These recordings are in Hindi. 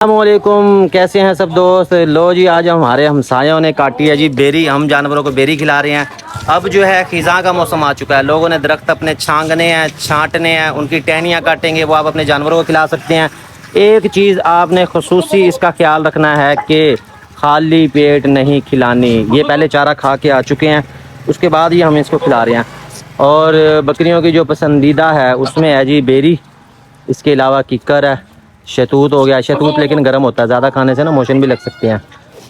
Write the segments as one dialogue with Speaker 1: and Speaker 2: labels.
Speaker 1: अस्सलामुअलैकुम, कैसे हैं सब दोस्त। लो जी, आज हमारे हमसायों ने काटी है जी बेरी। हम जानवरों को बेरी खिला रहे हैं। अब जो है खिज़ां का मौसम आ चुका है। लोगों ने दरख्त अपने छांगने हैं, छांटने हैं, उनकी टहनियाँ काटेंगे, वो आप अपने जानवरों को खिला सकते हैं। एक चीज़ आपने खुसूसी इसका ख्याल रखना है कि खाली पेट नहीं खिलानी। ये पहले चारा खा के आ चुके हैं, उसके बाद ही हम इसको खिला रहे हैं। और बकरियों की जो पसंदीदा है उसमें है जी बेरी, इसके अलावा किक्कर है, शहतूत हो गया। शहतूत लेकिन गर्म होता है, ज़्यादा खाने से ना मोशन भी लग सकते हैं।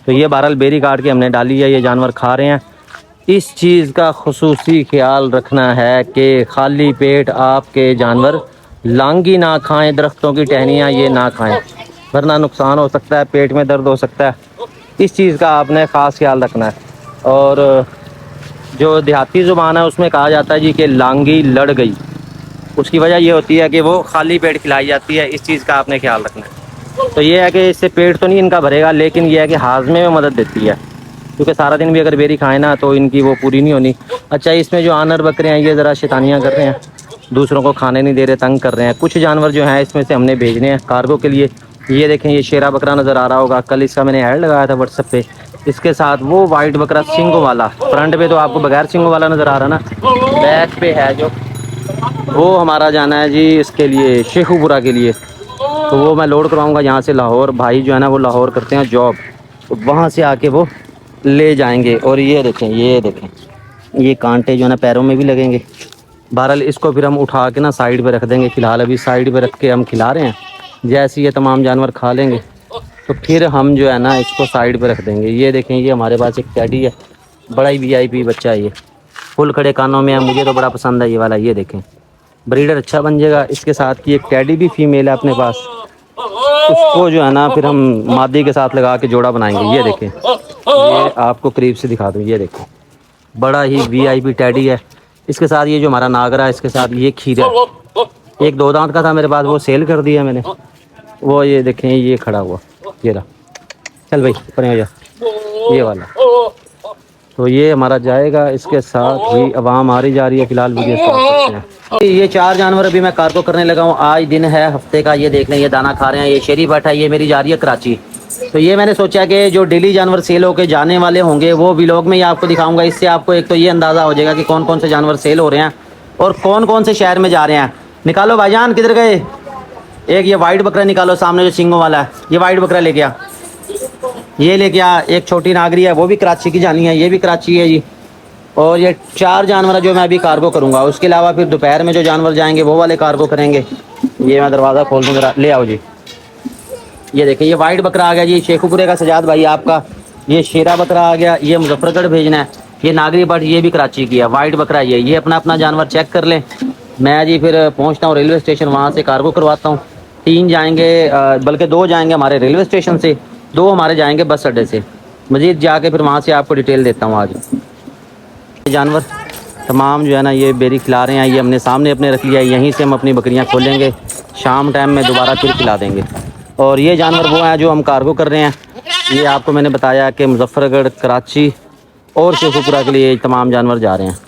Speaker 1: तो ये बहरहाल बेरी काट के हमने डाली है, ये जानवर खा रहे हैं। इस चीज़ का खुसूसी ख्याल रखना है कि खाली पेट आपके जानवर लांगी ना खाएं, दरख्तों की टहनियाँ ये ना खाएं, वरना नुकसान हो सकता है, पेट में दर्द हो सकता है। इस चीज़ का आपने ख़ास ख्याल रखना है। और जो देहाती ज़ुबान है उसमें कहा जाता है जी कि लांगी लड़ गई। उसकी वजह ये होती है कि वो खाली पेट खिलाई जाती है। इस चीज़ का आपने ख्याल रखना है। तो ये है कि इससे पेट तो नहीं इनका भरेगा, लेकिन ये है कि हाजमे में मदद देती है, क्योंकि सारा दिन भी अगर बेरी खाए ना तो इनकी वो पूरी नहीं होनी। अच्छा, इसमें जो आनर बकरे हैं ये ज़रा शैतानियाँ कर रहे हैं, दूसरों को खाने नहीं दे रहे, तंग कर रहे हैं। कुछ जानवर जो हैं इसमें से हमने भेजने हैं कार्गो के लिए। ये देखें, ये शेरा बकरा नज़र आ रहा होगा, कल इसका मैंने ऐड लगाया था व्हाट्सएप पे। इसके साथ वो वाइट बकरा सिंगों वाला, फ्रंट पे तो आपको बगैर सिंगों वाला नज़र आ रहा ना, बैक पे है जो, वो हमारा जाना है जी इसके लिए, शेखुपुरा के लिए। तो वो मैं लोड करवाऊंगा यहाँ से लाहौर। भाई जो है ना वो लाहौर करते हैं जॉब, तो वहाँ से आके वो ले जाएंगे। और ये देखें, ये देखें, ये कांटे जो है ना पैरों में भी लगेंगे। बहरहाल इसको फिर हम उठा के ना साइड पे रख देंगे। फ़िलहाल अभी साइड पे रख के हम खिला रहे हैं। जैसे ये तमाम जानवर खा लेंगे तो फिर हम जो है ना इसको साइड पे रख देंगे। ये देखें, ये हमारे पास एक टैडी है, बड़ा ही VIP बच्चा है। ये फुल खड़े कानों में है, मुझे तो बड़ा पसंद है ये वाला। ये देखें, ब्रीडर अच्छा बन जाएगा। इसके साथ की एक टैडी भी फीमेल है अपने पास, उसको जो है ना फिर हम मादी के साथ लगा के जोड़ा बनाएंगे। ये देखें, ये आपको करीब से दिखा दूँ। ये देखें, बड़ा ही VIP टैडी है। इसके साथ ये जो हमारा नागरा है, इसके साथ ये खीरा, एक 2 दांत का था मेरे पास, वो सेल कर दिया मैंने। वो ये देखें, ये खड़ा हुआ, ये रहा। चल भाई परे हो जा, ये वाला। तो ये हमारा जाएगा। इसके साथ ही आवाम आ रही जा रही है, फिलहाल वीडियो स्टार्ट करते हैं। ये 4 जानवर अभी मैं कार्गो करने लगा हूँ। आज दिन है हफ्ते का, ये देख लें, ये दाना खा रहे हैं। ये शेरी बट है, ये मेरी जा रही है कराची। तो ये मैंने सोचा कि जो डेली जानवर सेल होके जाने वाले होंगे वो व्लॉग में ही आपको दिखाऊंगा। इससे आपको एक तो ये अंदाज़ा हो जाएगा कि कौन कौन से जानवर सेल हो रहे हैं और कौन कौन से शहर में जा रहे हैं। निकालो भाईजान, किधर गए? एक ये वाइट बकरा निकालो, सामने जो सिंगों वाला है, ये वाइट बकरा लेके आ, ये लेके आ। एक छोटी नागरी है, वो भी कराची की जानी है, ये भी कराची है जी। और ये 4 जानवर जो मैं अभी कार्गो करूँगा। उसके अलावा फिर दोपहर में जो जानवर जाएंगे वो वाले कार्गो करेंगे। ये मैं दरवाज़ा खोल दूँ जरा, ले आओ जी। ये देखिए, ये वाइट बकरा आ गया जी, शेखुपुरे का सजाद भाई आपका। ये शेरा बकरा आ गया, ये मुजफ्फरगढ़ भेजना है। ये नागरी बट, ये भी कराची की है। वाइट बकरा ये अपना अपना जानवर चेक कर लें। मैं जी फिर पहुँचता हूँ रेलवे स्टेशन, वहाँ से कार्गो करवाता हूँ। 3 जाएंगे, बल्कि 2 जाएंगे हमारे रेलवे स्टेशन से, 2 हमारे जाएंगे बस अड्डे से। मज़ीद जाके फिर वहाँ से आपको डिटेल देता हूँ। आज जानवर तमाम जो है ना ये बेरी खिला रहे हैं। ये हमने सामने अपने रख लिया है, यहीं से हम अपनी बकरियां खोलेंगे, शाम टाइम में दोबारा फिर खिला देंगे। और ये जानवर वो हैं जो हम कार्गो कर रहे हैं। ये आपको मैंने बताया कि मुजफ्फरगढ़, कराची और शेखुपुरा के लिए तमाम जानवर जा रहे हैं।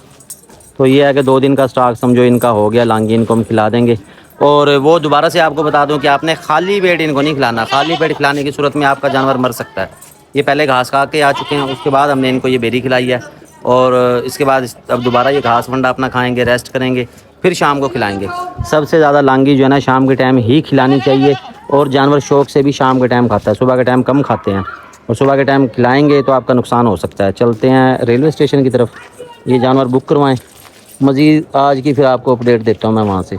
Speaker 1: तो ये है कि 2 दिन का स्टॉक समझो इनका हो गया। लांगी इनको हम खिला देंगे। और वो दोबारा से आपको बता दूं कि आपने खाली पेट इनको नहीं खिलाना। खाली पेट खिलाने की सूरत में आपका जानवर मर सकता है। ये पहले घास खा के आ चुके हैं, उसके बाद हमने इनको ये बेरी खिलाई है। और इसके बाद अब दोबारा ये घास वंडा अपना खाएंगे, रेस्ट करेंगे, फिर शाम को खिलाएंगे। सबसे ज़्यादा लांगी जो है ना शाम के टाइम ही खिलानी चाहिए। और जानवर शौक से भी शाम के टाइम खाता है, सुबह के टाइम कम खाते हैं। और सुबह के टाइम खिलाएंगे तो आपका नुकसान हो सकता है। चलते हैं रेलवे स्टेशन की तरफ, ये जानवर बुक करवाएँ। मज़ीद आज की फिर आपको अपडेट देता हूँ मैं वहाँ से।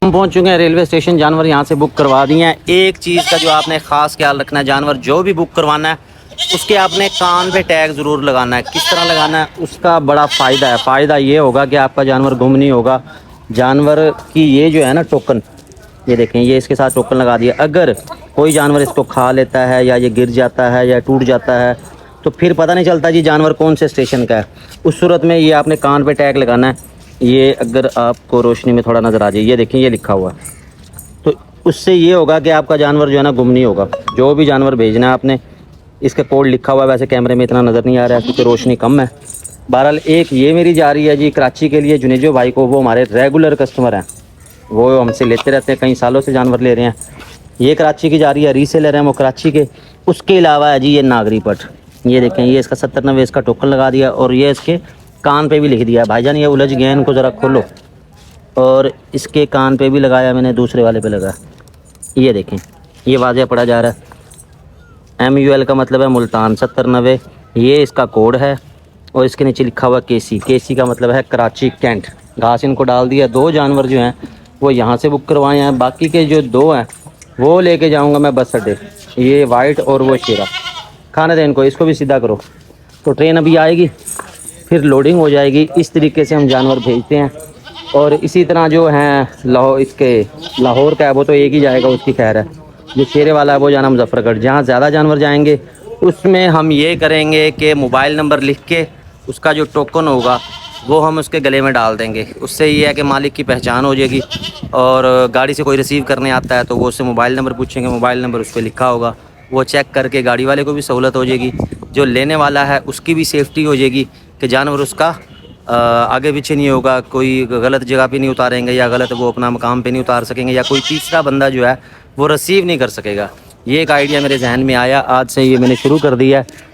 Speaker 1: हम पहुँच चुके हैं रेलवे स्टेशन, जानवर यहाँ से बुक करवा दिए हैं। एक चीज़ का जो आपने ख़ास ख्याल रखना है, जानवर जो भी बुक करवाना है उसके आपने कान पे टैग ज़रूर लगाना है। किस तरह लगाना है, उसका बड़ा फ़ायदा है। फ़ायदा ये होगा कि आपका जानवर गुम नहीं होगा। जानवर की ये जो है ना टोकन, ये देखें, ये इसके साथ टोकन लगा दिया। अगर कोई जानवर इसको खा लेता है या ये गिर जाता है या टूट जाता है तो फिर पता नहीं चलता जी जानवर कौन से स्टेशन का है। उस सूरत में ये आपने कान पे टैग लगाना है। ये अगर आपको रोशनी में थोड़ा नज़र आ जाए, ये देखें, ये लिखा हुआ है। तो उससे ये होगा कि आपका जानवर जो है ना गुम नहीं होगा। जो भी जानवर भेजना है आपने, इसका कोड लिखा हुआ है। वैसे कैमरे में इतना नज़र नहीं आ रहा है क्योंकि रोशनी कम है। बहरहाल एक ये मेरी जा रही है जी कराची के लिए, जुनेजो भाई को, वो हमारे रेगुलर कस्टमर हैं, वो हमसे लेते रहते हैं, कई सालों से जानवर ले रहे हैं। ये कराची की जा रही है, रीसेलर है वो कराची के। उसके अलावा है जी ये नागरी पट, ये देखें, ये इसका 70-90 इसका टोकन लगा दिया और ये इसके कान पे भी लिख दिया। भाईजान ये उलझ गए, इनको ज़रा खोलो। और इसके कान पे भी लगाया मैंने, दूसरे वाले पे लगा, ये देखें, ये वाज़ह पढ़ा जा रहा है। MUL का मतलब है मुल्तान 70-90, ये इसका कोड है। और इसके नीचे लिखा हुआ KC, KC का मतलब है कराची कैंट। घास इनको डाल दिया। 2 जानवर जो हैं वो यहाँ से बुक करवाए हैं, बाकी के जो 2 हैं वो लेके जाऊँगा मैं बस अड्डे। ये वाइट और वो शेरा, खाने दें इनको, इसको भी सीधा करो। तो ट्रेन अभी आएगी, फिर लोडिंग हो जाएगी। इस तरीके से हम जानवर भेजते हैं। और इसी तरह जो हैं लाहौर का है वो तो एक ही जाएगा, उसकी खैर है। जो शेरे वाला है वो जाना मुजफ्फरगढ़। जहाँ ज़्यादा जानवर जाएंगे उसमें हम ये करेंगे कि मोबाइल नंबर लिख के उसका जो टोकन होगा वो हम उसके गले में डाल देंगे। उससे ये है कि मालिक की पहचान हो जाएगी। और गाड़ी से कोई रिसीव करने आता है तो वो उससे मोबाइल नंबर पूछेंगे, मोबाइल नंबर उस पर लिखा होगा, वो चेक करके गाड़ी वाले को भी सहूलत हो जाएगी, जो लेने वाला है उसकी भी सेफ्टी हो जाएगी कि जानवर उसका आगे पीछे नहीं होगा, कोई गलत जगह पे नहीं उतारेंगे या गलत वो अपना मकाम पे नहीं उतार सकेंगे, या कोई तीसरा बंदा जो है वो रिसीव नहीं कर सकेगा। ये एक आइडिया मेरे जहन में आया, आज से ये मैंने शुरू कर दिया है।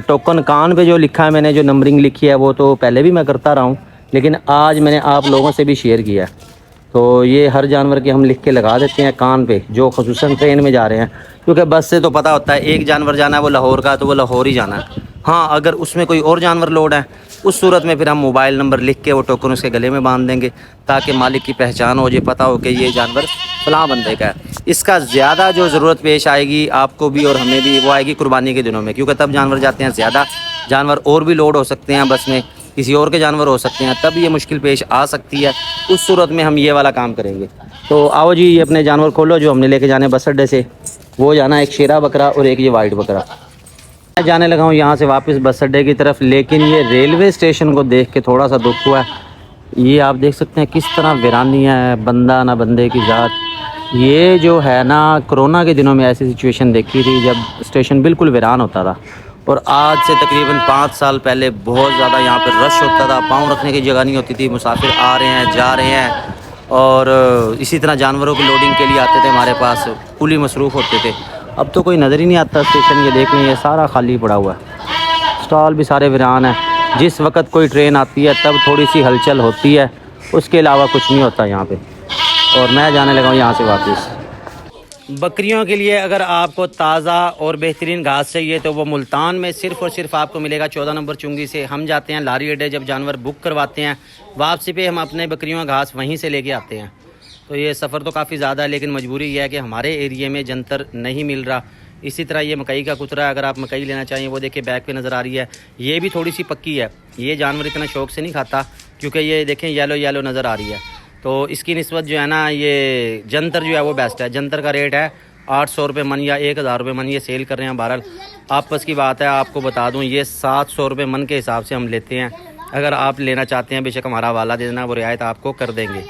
Speaker 1: टोकन कान पे जो लिखा है मैंने, जो नंबरिंग लिखी है वो तो पहले भी मैं करता रहा हूँ, लेकिन आज मैंने आप लोगों से भी शेयर किया है। तो ये हर जानवर के हम लिख के लगा देते हैं कान पे, जो ख़ुसूसन ट्रेन में जा रहे हैं। क्योंकि बस से तो पता होता है एक जानवर जाना है वो लाहौर का, तो वो लाहौर ही जाना है। हाँ, अगर उसमें कोई और जानवर लोड है उस सूरत में फिर हम मोबाइल नंबर लिख के वो टोकन उसके गले में बांध देंगे, ताकि मालिक की पहचान हो जाए, पता हो कि ये जानवर फलां बंदे का है। इसका ज़्यादा जो ज़रूरत पेश आएगी आपको भी और हमें भी, वो आएगी कुर्बानी के दिनों में, क्योंकि तब जानवर जाते हैं ज़्यादा, जानवर और भी लोड हो सकते हैं बस में, किसी और के जानवर हो सकते हैं, तब ये मुश्किल पेश आ सकती है। उस सूरत में हम ये वाला काम करेंगे। तो आओ जी, ये अपने जानवर खोलो जो हमने लेके जाने बस अड्डे से। वो जाना एक शेरा बकरा और एक ये वाइट बकरा। मैं जाने लगा हूँ यहाँ से वापस बस अड्डे की तरफ, लेकिन ये रेलवे स्टेशन को देख के थोड़ा सा दुख हुआ है। ये आप देख सकते हैं किस तरह वीरानी है, बंदा ना बंदे की ज़ात। ये जो है ना, कोरोना के दिनों में ऐसी सिचुएशन देखी थी जब स्टेशन बिल्कुल वीरान होता था। और आज से तकरीबन 5 साल पहले बहुत ज़्यादा यहाँ पर रश होता था, पाँव रखने की जगह नहीं होती थी, मुसाफिर आ रहे हैं जा रहे हैं। और इसी तरह जानवरों की लोडिंग के लिए आते थे हमारे पास, फुली मसरूफ़ होते थे। अब तो कोई नज़र ही नहीं आता स्टेशन, ये देख लें, ये सारा खाली पड़ा हुआ है, स्टॉल भी सारे वीरान हैं। जिस वक्त कोई ट्रेन आती है तब थोड़ी सी हलचल होती है, उसके अलावा कुछ नहीं होता यहाँ पे। और मैं जाने लगा हूँ यहाँ से वापस। बकरियों के लिए अगर आपको ताज़ा और बेहतरीन घास चाहिए तो वो मुल्तान में सिर्फ़ और सिर्फ आपको मिलेगा 14 नंबर चुंगी से। हम जाते हैं लारी अड्डे, जब जानवर बुक करवाते हैं वापसी पे हम अपने बकरियों का घास वहीं से लेके आते हैं। तो ये सफ़र तो काफ़ी ज़्यादा है, लेकिन मजबूरी यह है कि हमारे एरिए में जंतर नहीं मिल रहा। इसी तरह ये मकई का कुतरा, अगर आप मकई लेना चाहिए, वो देखिए बैक पे नज़र आ रही है, ये भी थोड़ी सी पक्की है। ये जानवर इतना शौक़ से नहीं खाता, क्योंकि ये देखें येलो येलो नज़र आ रही है। तो इसकी निस्बत जो है ना, ये जंतर जो है वो बेस्ट है। जंतर का रेट है 800 रुपये मन या 1000 रुपये मन, ये सेल कर रहे हैं। बहरहाल आपस की बात है, आपको बता दूं ये 700 रुपये मन के हिसाब से हम लेते हैं। अगर आप लेना चाहते हैं बेशक हमारा हवाला दे देना, वो रियायत आपको कर देंगे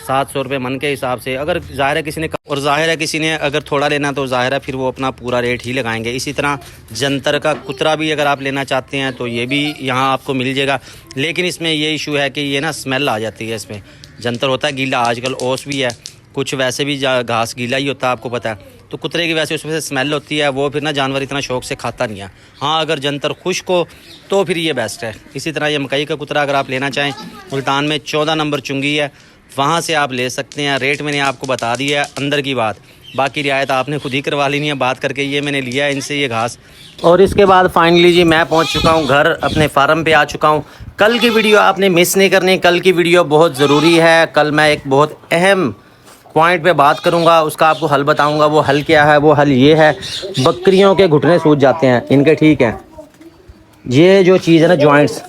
Speaker 1: 700 रुपये मन के हिसाब से। अगर ज़ाहिर है किसी ने, और ज़ाहिर है किसी ने अगर थोड़ा लेना तो ज़ाहिर है फिर वो अपना पूरा रेट ही लगाएंगे। इसी तरह जंतर का कुतरा भी अगर आप लेना चाहते हैं तो ये भी यहाँ आपको मिल जाएगा, लेकिन इसमें ये इशू है कि ये ना स्मेल आ जाती है इसमें। जंतर होता है गीला, आजकल ओस भी है, कुछ वैसे भी घास गीला ही होता है, आपको पता है। तो कुतरे की वैसे उसमें से स्मेल होती है, वो फिर ना जानवर इतना शौक़ से खाता नहीं है। हाँ, अगर जंतर खुश्क हो तो फिर ये बेस्ट है। इसी तरह ये मकई का कुतरा अगर आप लेना चाहें, मुल्तान में 14 नंबर चुंगी है, वहाँ से आप ले सकते हैं। रेट मैंने आपको बता दिया है, अंदर की बात, बाकी रियायत आपने खुद ही करवा लेनी है बात करके। ये मैंने लिया है इनसे ये घास। और इसके बाद फाइनली जी मैं पहुँच चुका हूँ घर, अपने फार्म पे आ चुका हूँ। कल की वीडियो आपने मिस नहीं करनी, कल की वीडियो बहुत ज़रूरी है। कल मैं एक बहुत अहम पॉइंट पे बात करूंगा, उसका आपको हल बताऊंगा। वो हल क्या है? वो हल ये है, बकरियों के घुटने सूज जाते हैं इनके, ठीक है। ये जो चीज़ है ना, जॉइंट्स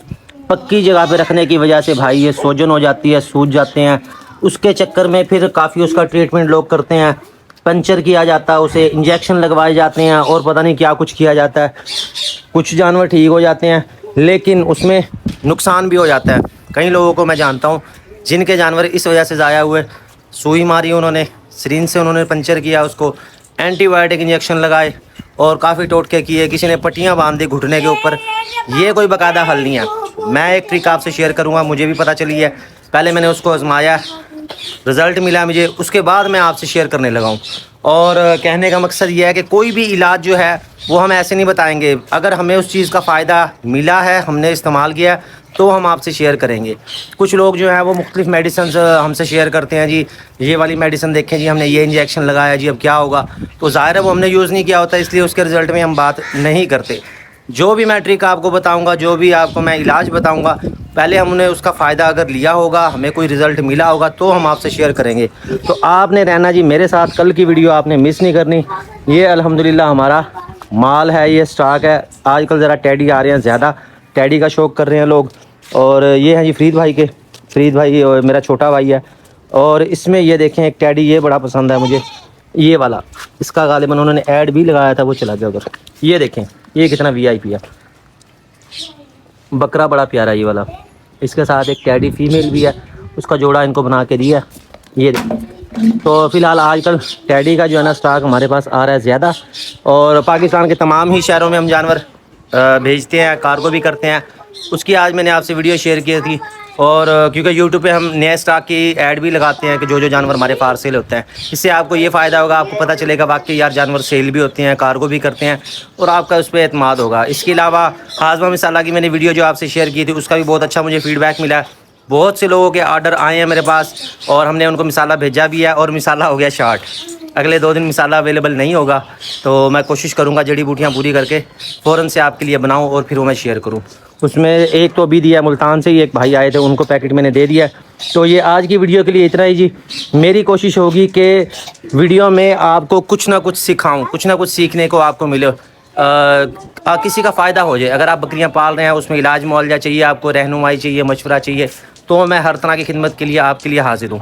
Speaker 1: पक्की जगह पे रखने की वजह से भाई ये सोजन हो जाती है, सूज जाते हैं। उसके चक्कर में फिर काफ़ी उसका ट्रीटमेंट लोग करते हैं, पंचर किया जाता है, उसे इंजेक्शन लगवाए जाते हैं और पता नहीं क्या कुछ किया जाता है। कुछ जानवर ठीक हो जाते हैं, लेकिन उसमें नुकसान भी हो जाता है। कई लोगों को मैं जानता हूँ जिनके जानवर इस वजह से ज़ाया हुए, सुई मारी उन्होंने, सिरिंज से उन्होंने पंचर किया, उसको एंटीबायोटिक इंजेक्शन लगाए और काफ़ी टोटके किए, किसी ने पट्टियाँ बांध दी घुटने के ऊपर। ये कोई बाकायदा हल नहीं है। मैं एक ट्रिक आपसे शेयर करूँगा, मुझे भी पता चली है, पहले मैंने उसको आजमाया, रिज़ल्ट मिला मुझे, उसके बाद मैं आपसे शेयर करने लगा हूँ। और कहने का मकसद ये है कि कोई भी इलाज जो है वो हम ऐसे नहीं बताएंगे, अगर हमें उस चीज़ का फ़ायदा मिला है, हमने इस्तेमाल किया है, तो हम आपसे शेयर करेंगे। कुछ लोग जो है वो मुख्तलिफ़ मेडिसिन हमसे शेयर करते हैं, जी ये वाली मेडिसिन देखें जी, हमने ये इंजेक्शन लगाया जी, अब क्या होगा। तो ज़ाहिर है वो हमने यूज़ नहीं किया होता, इसलिए उसके रिज़ल्ट में हम बात नहीं करते। जो भी मैं ट्रिक आपको बताऊंगा, जो भी आपको मैं इलाज बताऊंगा, पहले हमने उसका फ़ायदा अगर लिया होगा, हमें कोई रिज़ल्ट मिला होगा, तो हम आपसे शेयर करेंगे। तो आपने रहना जी मेरे साथ, कल की वीडियो आपने मिस नहीं करनी। ये अल्हम्दुलिल्लाह हमारा माल है, ये स्टॉक है। आजकल ज़रा टैडी आ रहे हैं ज़्यादा, टैडी का शौक़ कर रहे हैं लोग। और ये हैं जी फरीद भाई के, फरीद भाई और मेरा छोटा भाई है। और इसमें ये देखें एक टैडी, ये बड़ा पसंद है मुझे, ये वाला। इसका गालिबन उन्होंने ऐड भी लगाया था, वो चला गया उधर। ये देखें ये कितना वीआईपी है, बकरा बड़ा प्यारा ये वाला। इसके साथ एक टैडी फीमेल भी है, उसका जोड़ा इनको बना के दिया। ये देखें। तो फ़िलहाल आजकल टैडी का जो है ना स्टॉक हमारे पास आ रहा है ज़्यादा, और पाकिस्तान के तमाम ही शहरों में हम जानवर भेजते हैं, कार्गो भी करते हैं। उसकी आज मैंने आपसे वीडियो शेयर की थी। और क्योंकि यूट्यूब पे हम नए स्टॉक की ऐड भी लगाते हैं कि जो जो जानवर हमारे पास सेल होते हैं, इससे आपको ये फ़ायदा होगा, आपको पता चलेगा वाकई यार जानवर सेल भी होते हैं, कार्गो भी करते हैं, और आपका उस पर एतमाद होगा। इसके अलावा हाज़मा मिसाला की मैंने वीडियो जो आपसे शेयर की थी, उसका भी बहुत अच्छा मुझे फ़ीडबैक मिला है। बहुत से लोगों के आर्डर आए हैं मेरे पास, और हमने उनको मिसाला भेजा भी है, और मिसाला हो गया शार्ट। अगले 2 दिन मिसाला अवेलेबल नहीं होगा, तो मैं कोशिश करूँगा जड़ी बूटियाँ पूरी करके फ़ौरन से आपके लिए बनाऊँ और फिर वो मैं शेयर करूँ। उसमें एक तो अभी दिया मुल्तान से ही, एक भाई आए थे, उनको पैकेट मैंने दे दिया। तो ये आज की वीडियो के लिए इतना ही जी। मेरी कोशिश होगी कि वीडियो में आपको कुछ ना कुछ सिखाऊं, कुछ ना कुछ सीखने को आपको मिले, किसी का फ़ायदा हो जाए। अगर आप बकरियां पाल रहे हैं, उसमें इलाज मुआवजा चाहिए, आपको रहनुमाई चाहिए, मशवरा चाहिए, तो मैं हर तरह की खिदमत के लिए आपके लिए हाजिर हूँ।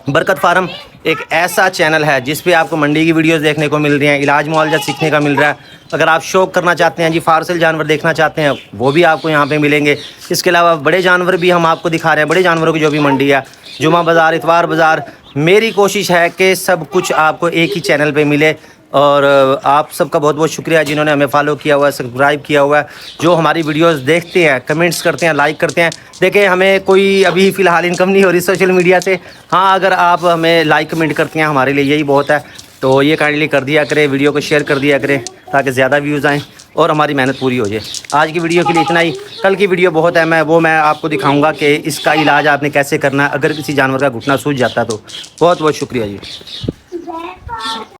Speaker 1: बरकत फार्म एक ऐसा चैनल है जिस पे आपको मंडी की वीडियोस देखने को मिल रही हैं, इलाज मुआवजा सीखने का मिल रहा है। अगर आप शौक़ करना चाहते हैं जी, फारसल जानवर देखना चाहते हैं, वो भी आपको यहाँ पे मिलेंगे। इसके अलावा बड़े जानवर भी हम आपको दिखा रहे हैं, बड़े जानवरों की जो भी मंडी है, जुमा बाज़ार, इतवार बाज़ार। मेरी कोशिश है कि सब कुछ आपको एक ही चैनल पर मिले। और आप सबका बहुत बहुत शुक्रिया जिन्होंने हमें फॉलो किया हुआ है, सब्सक्राइब किया हुआ है, जो हमारी वीडियोस देखते हैं, कमेंट्स करते हैं, लाइक करते हैं। देखिए हमें कोई अभी फ़िलहाल इनकम नहीं हो रही सोशल मीडिया से। हाँ, अगर आप हमें लाइक कमेंट करते हैं, हमारे लिए यही बहुत है। तो ये काइंडली कर दिया करें, वीडियो को शेयर कर दिया करें, ताकि ज़्यादा व्यूज़ आएँ और हमारी मेहनत पूरी हो जाए। आज की वीडियो के लिए इतना ही। कल की वीडियो बहुत है, मैं आपको दिखाऊँगा कि इसका इलाज आपने कैसे करना है, अगर किसी जानवर का घुटना सूज जाता तो। बहुत बहुत शुक्रिया जी।